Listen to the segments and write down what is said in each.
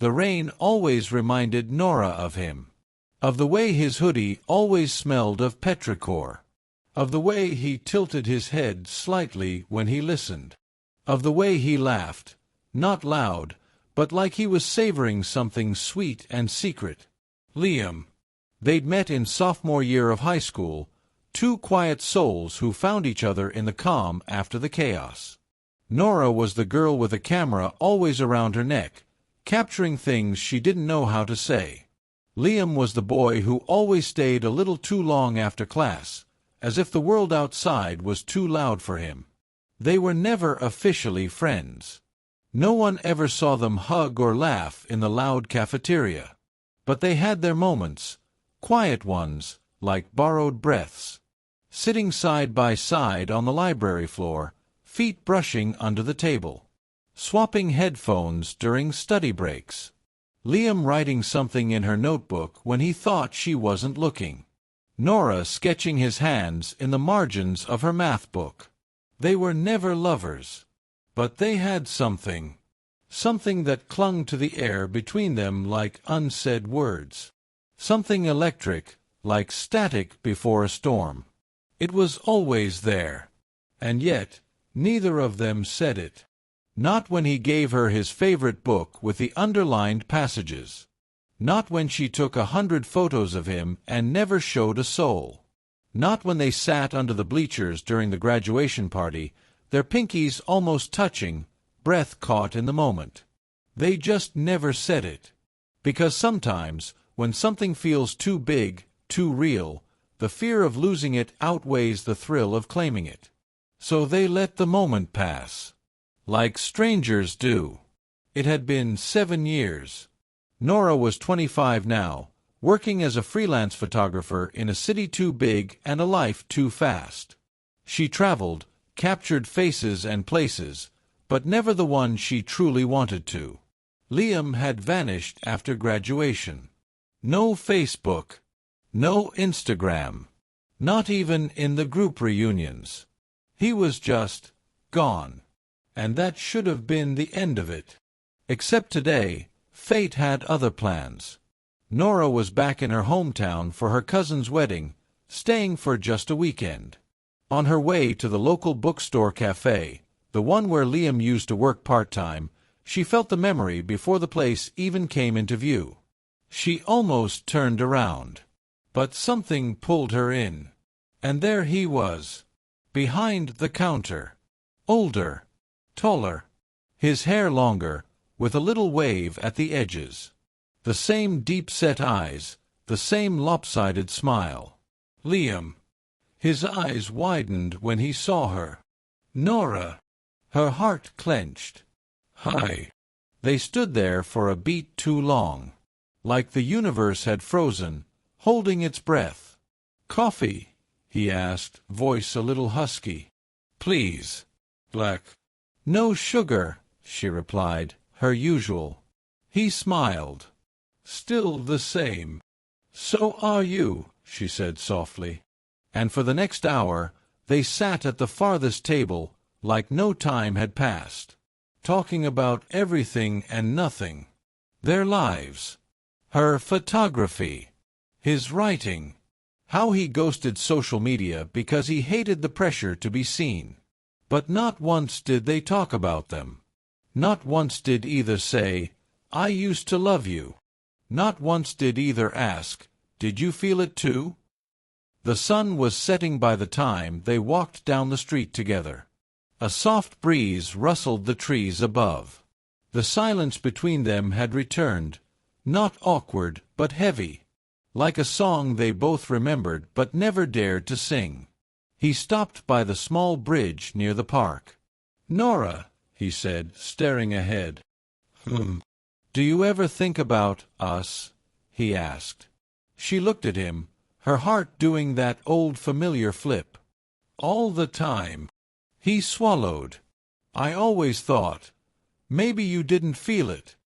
The rain always reminded Nora of him. Of the way his hoodie always smelled of petrichor. Of the way he tilted his head slightly when he listened. Of the way he laughed, not loud, but like he was savoring something sweet and secret. Liam. They'd met in sophomore year of high school, two quiet souls who found each other in the calm after the chaos. Nora was the girl with a camera always around her neck, capturing things she didn't know how to say. Liam was the boy who always stayed a little too long after class, as if the world outside was too loud for him. They were never officially friends. No one ever saw them hug or laugh in the loud cafeteria. But they had their moments, quiet ones, like borrowed breaths. Sitting side by side on the library floor, feet brushing under the table. Swapping headphones during study breaks. Liam writing something in her notebook when he thought she wasn't looking. Nora sketching his hands in the margins of her math book. They were never lovers. But they had something. Something that clung to the air between them like unsaid words. Something electric, like static before a storm. It was always there. And yet, neither of them said it. Not when he gave her his favorite book with the underlined passages. Not when she took 100 photos of him and never showed a soul. Not when they sat under the bleachers during the graduation party, their pinkies almost touching, breath caught in the moment. They just never said it. Because sometimes, when something feels too big, too real, the fear of losing it outweighs the thrill of claiming it. So they let the moment pass. Like strangers do. It had been 7 years. Nora was 25 now, working as a freelance photographer in a city too big and a life too fast. She traveled, captured faces and places, but never the one she truly wanted to. Liam had vanished after graduation. No Facebook. No Instagram. Not even in the group reunions. He was just gone. And that should have been the end of it. Except today, fate had other plans. Nora was back in her hometown for her cousin's wedding, staying for just a weekend. On her way to the local bookstore cafe, the one where Liam used to work part-time, she felt the memory before the place even came into view. She almost turned around. But something pulled her in. And there he was, behind the counter. Older. Taller. His hair longer, with a little wave at the edges. The same deep-set eyes, the same lopsided smile. Liam. His eyes widened when he saw her. Nora. Her heart clenched. Hi. They stood there for a beat too long. Like the universe had frozen, holding its breath. Coffee? He asked, voice a little husky. Please. Black. No sugar, she replied, her usual. He smiled. Still the same. So are you, she said softly. And for the next hour, they sat at the farthest table, like no time had passed, talking about everything and nothing. Their lives. Her photography. His writing. How he ghosted social media because he hated the pressure to be seen. But not once did they talk about them. Not once did either say, I used to love you. Not once did either ask, did you feel it too? The sun was setting by the time they walked down the street together. A soft breeze rustled the trees above. The silence between them had returned, not awkward but heavy, like a song they both remembered but never dared to sing. He stopped by the small bridge near the park. Nora, he said, staring ahead. Do you ever think about us? He asked. She looked at him, her heart doing that old familiar flip. All the time. He swallowed. I always thought. Maybe you didn't feel it.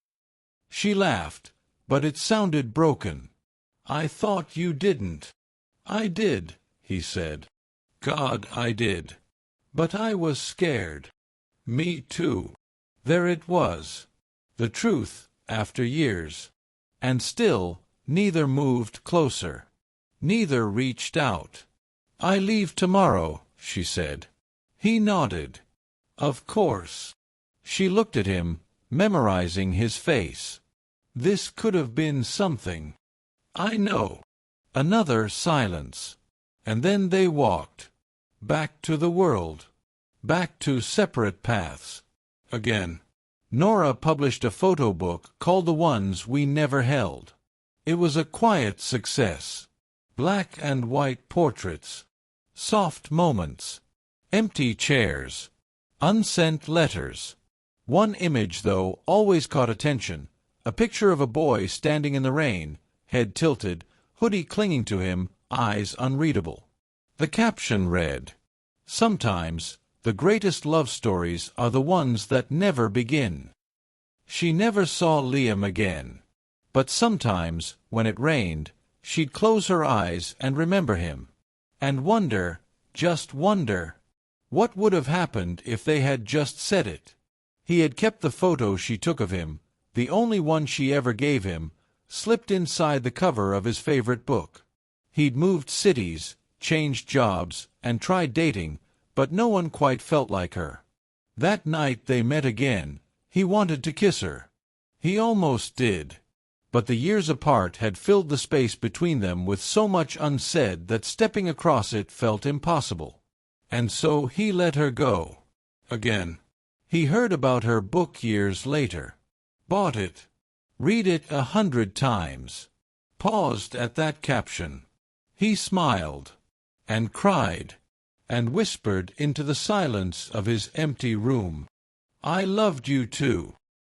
She laughed, but it sounded broken. I thought you didn't. I did, he said. God, I did. But I was scared. Me too. There it was. The truth, after years. And still, neither moved closer. Neither reached out. "I leave tomorrow," she said. He nodded. "Of course." She looked at him, memorizing his face. This could have been something. "I know." Another silence. And then they walked. Back to the world. Back to separate paths. Again. Nora published a photo book called The Ones We Never Held. It was a quiet success. Black and white portraits. Soft moments. Empty chairs. Unsent letters. One image, though, always caught attention. A picture of a boy standing in the rain, head tilted, hoodie clinging to him, eyes unreadable. The caption read, "Sometimes, the greatest love stories are the ones that never begin." She never saw Liam again. But sometimes, when it rained, she'd close her eyes and remember him. And wonder, just wonder, what would have happened if they had just said it. He had kept the photo she took of him, the only one she ever gave him, slipped inside the cover of his favorite book. He'd moved cities, changed jobs, and tried dating, but no one quite felt like her. That night they met again. He wanted to kiss her. He almost did. But the years apart had filled the space between them with so much unsaid that stepping across it felt impossible. And so he let her go. Again. He heard about her book years later. Bought it. Read it 100 times. Paused at that caption. He smiled. And cried. And whispered into the silence of his empty room, "I loved you too."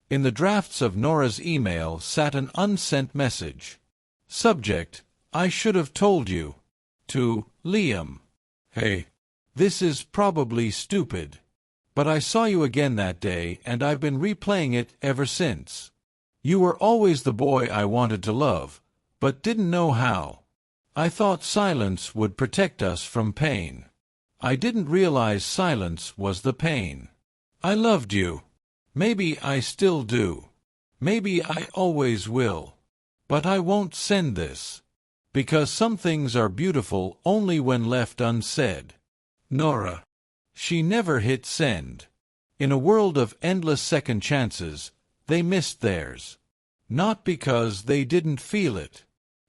In the drafts of Nora's email sat an unsent message. Subject, "I should have told you." To Liam. "Hey, this is probably stupid. But I saw you again that day, and I've been replaying it ever since. You were always the boy I wanted to love, but didn't know how. I thought silence would protect us from pain. I didn't realize silence was the pain. I loved you. Maybe I still do. Maybe I always will. But I won't send this. Because some things are beautiful only when left unsaid." Nora. She never hit send. In a world of endless second chances, they missed theirs. Not because they didn't feel it.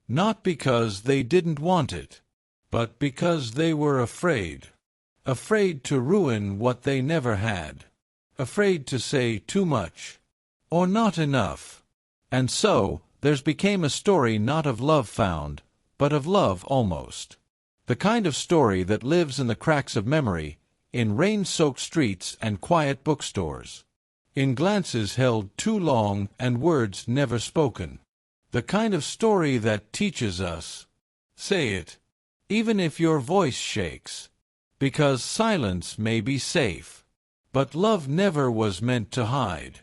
Not because they didn't want it. But because they were afraid. Afraid to ruin what they never had. Afraid to say too much. Or not enough. And so, theirs became a story not of love found, but of love almost. The kind of story that lives in the cracks of memory, in rain-soaked streets and quiet bookstores. In glances held too long and words never spoken. The kind of story that teaches us, say it, even if your voice shakes. Because silence may be safe. But love never was meant to hide.